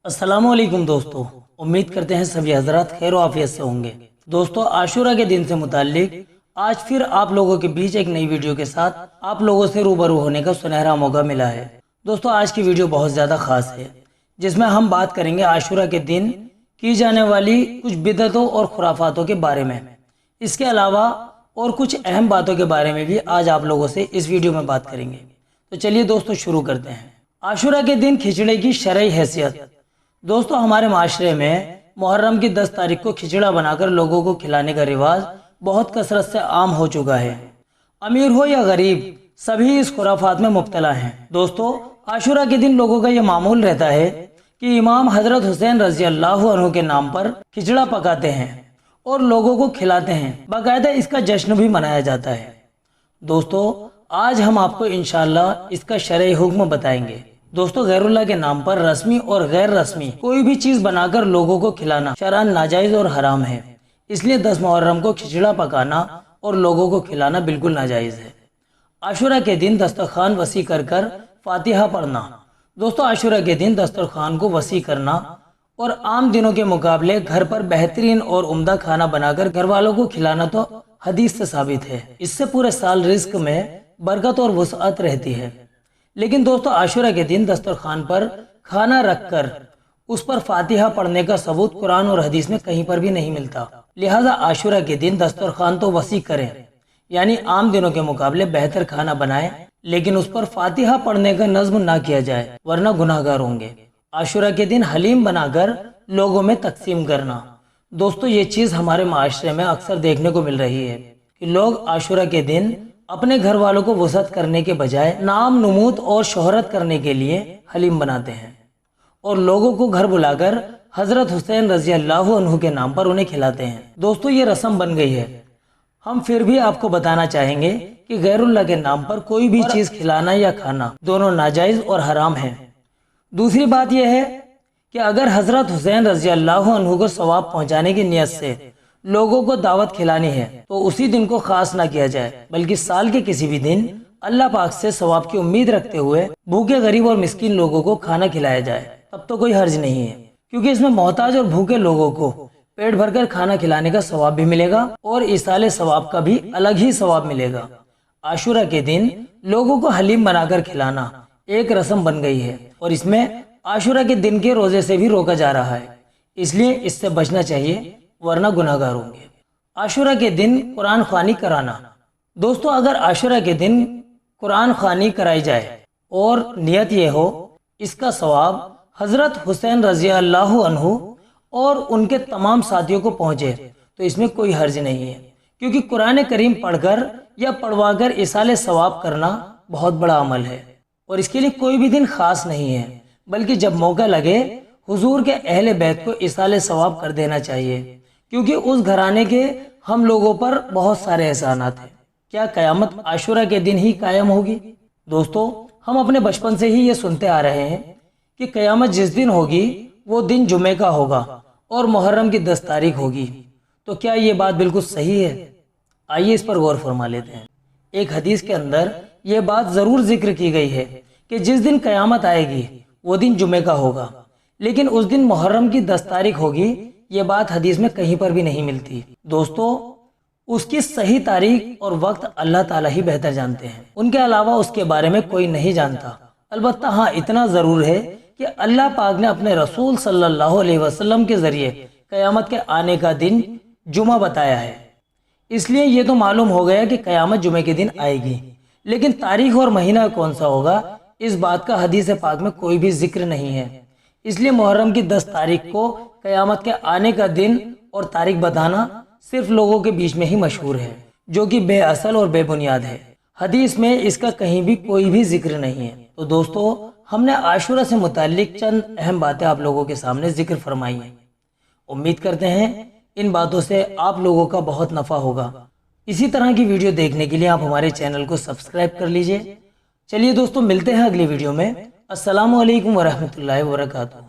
अस्सलामु अलैकुम दोस्तों, उम्मीद करते हैं सभी हजरात खैर व आफियत से होंगे। दोस्तों, आशूरा के दिन से मुताल्लिक आज फिर आप लोगों के बीच एक नई वीडियो के साथ आप लोगों से रूबरू होने का सुनहरा मौका मिला है। दोस्तों, आज की वीडियो बहुत ज़्यादा खास है, जिसमें हम बात करेंगे आशूरा के दिन की जाने वाली कुछ बिदअतों और खुराफातों के बारे में। इसके अलावा और कुछ अहम बातों के बारे में भी आज आप लोगों से इस वीडियो में बात करेंगे। तो चलिए दोस्तों, शुरू करते हैं। आशूरा के दिन खिचड़े की शरई हैसियत। दोस्तों, हमारे माशरे में मुहर्रम की 10 तारीख को खिचड़ा बनाकर लोगों को खिलाने का रिवाज बहुत कसरत से आम हो चुका है। अमीर हो या गरीब, सभी इस खुराफात में मुब्तला हैं। दोस्तों, आशूरा के दिन लोगों का ये मामूल रहता है कि इमाम हजरत हुसैन रजी अल्लाह अन्हु के नाम पर खिचड़ा पकाते हैं और लोगों को खिलाते हैं। बाकायदा इसका जश्न भी मनाया जाता है। दोस्तों, आज हम आपको इंशाअल्लाह इसका शरई हुक्म बताएंगे। दोस्तों, गैरुल्लाह के नाम पर रस्मी और गैर रस्मी कोई भी चीज बनाकर लोगों को खिलाना शरअन नाजायज और हराम है। इसलिए 10 मुहर्रम को खिचड़ा पकाना और लोगों को खिलाना बिल्कुल नाजायज है। आशूरा के दिन दस्तरखान वसी कर कर फातिहा पढ़ना। दोस्तों, आशूरा के दिन दस्तरखान को वसी करना और आम दिनों के मुकाबले घर पर बेहतरीन और उम्दा खाना बनाकर घर वालों को खिलाना तो हदीस से साबित है। इससे पूरे साल रिस्क में बरकत और वुसअत रहती है। लेकिन दोस्तों, आशूरा के दिन दस्तरखान पर खाना रखकर उस पर फातिहा पढ़ने का सबूत कुरान और हदीस में कहीं पर भी नहीं मिलता। लिहाजा आशूरा के दिन दस्तरखान तो वसी करें, यानी आम दिनों के मुकाबले बेहतर खाना बनाएं, लेकिन उस पर फातिहा पढ़ने का नज्म ना किया जाए, वरना गुनाहगार होंगे। आशूरा के दिन हलीम बनाकर लोगों में तकसीम करना। दोस्तों, ये चीज हमारे माशरे में अक्सर देखने को मिल रही है कि लोग आशूरा के दिन अपने घर वालों को वसअत करने के बजाय नाम नमूद और शोहरत करने के लिए हलीम बनाते हैं और लोगों को घर बुलाकर हजरत हुसैन रजी अल्लाह अन्हु के नाम पर उन्हें खिलाते हैं। दोस्तों, ये रस्म बन गई है। हम फिर भी आपको बताना चाहेंगे कि गैरुल्लाह के नाम पर कोई भी चीज खिलाना या खाना दोनों नाजायज और हराम है। दूसरी बात यह है कि अगर हजरत हुसैन रजी अल्लाह अन्हु को सवाब पहुंचाने की नियत से लोगों को दावत खिलानी है तो उसी दिन को खास ना किया जाए, बल्कि साल के किसी भी दिन अल्लाह पाक से सवाब की उम्मीद रखते हुए भूखे, गरीब और मिस्किन लोगों को खाना खिलाया जाए। तब तो कोई हर्ज नहीं है, क्योंकि इसमें मोहताज और भूखे लोगों को पेट भरकर खाना खिलाने का सवाब भी मिलेगा और इसाले सवाब का भी अलग ही सवाब मिलेगा। आशूरा के दिन लोगों को हलीम बनाकर खिलाना एक रस्म बन गई है और इसमें आशूरा के दिन के रोजे से भी रोका जा रहा है। इसलिए इससे बचना चाहिए, वरना गुनाहगार होंगे। आशूरा के दिन कुरान ख्वानी कराना। दोस्तों, अगर आशूरा के दिन कुरान ख्वानी कराई जाए और नियत ये हो इसका सवाब हजरत हुसैन रजी अल्लाह अन्हु और उनके तमाम साथियों को पहुंचे, तो इसमें कोई हर्ज नहीं है, क्योंकि कुरान करीम पढ़कर या पढ़वाकर इसाले सवाब करना बहुत बड़ा अमल है और इसके लिए कोई भी दिन खास नहीं है, बल्कि जब मौका लगे हुजूर के अहले बैत को इसाले सवाब कर देना चाहिए, क्योंकि उस घराने के हम लोगों पर बहुत सारे एहसानात हैं। क्या कयामत आशूरा के दिन ही कायम होगी? दोस्तों, हम अपने बचपन से ही ये सुनते आ रहे हैं कि कयामत जिस दिन होगी वो दिन जुमे का होगा और मुहर्रम की 10 तारीख होगी। तो क्या ये बात बिल्कुल सही है? आइए इस पर गौर फरमा लेते हैं। एक हदीस के अंदर ये बात जरूर जिक्र की गई है कि जिस दिन कयामत आएगी वो दिन जुमे का होगा, लेकिन उस दिन मुहर्रम की 10 तारीख होगी, ये बात हदीस में कहीं पर भी नहीं मिलती। दोस्तों, उसकी सही तारीख और वक्त अल्लाह ताला ही बेहतर जानते हैं, उनके अलावा उसके बारे में कोई नहीं जानता। अलबत्ता हाँ, इतना जरूर है कि अल्लाह पाक ने अपने रसूल सल्लल्लाहु अलैहि वसल्लम के जरिए कयामत के आने का दिन जुमा बताया है। इसलिए ये तो मालूम हो गया कि कयामत जुमे के दिन आएगी, लेकिन तारीख और महीना कौन सा होगा, इस बात का हदीस पाक में कोई भी जिक्र नहीं है। इसलिए मुहर्रम की 10 तारीख को कयामत के आने का दिन और तारीख बताना सिर्फ लोगों के बीच में ही मशहूर है, जो कि बेअसल और बेबुनियाद है। हदीस में इसका कहीं भी कोई भी जिक्र नहीं है। तो दोस्तों, हमने आशूरा से मुताल्लिक चंद अहम बातें आप लोगों के सामने जिक्र फरमाई हैं। उम्मीद करते हैं इन बातों से आप लोगों का बहुत नफा होगा। इसी तरह की वीडियो देखने के लिए आप हमारे चैनल को सब्सक्राइब कर लीजिए। चलिए दोस्तों, मिलते हैं अगली वीडियो में। अस्सलामु अलैकुम वरहमतुल्लाहि वबरकातुहू।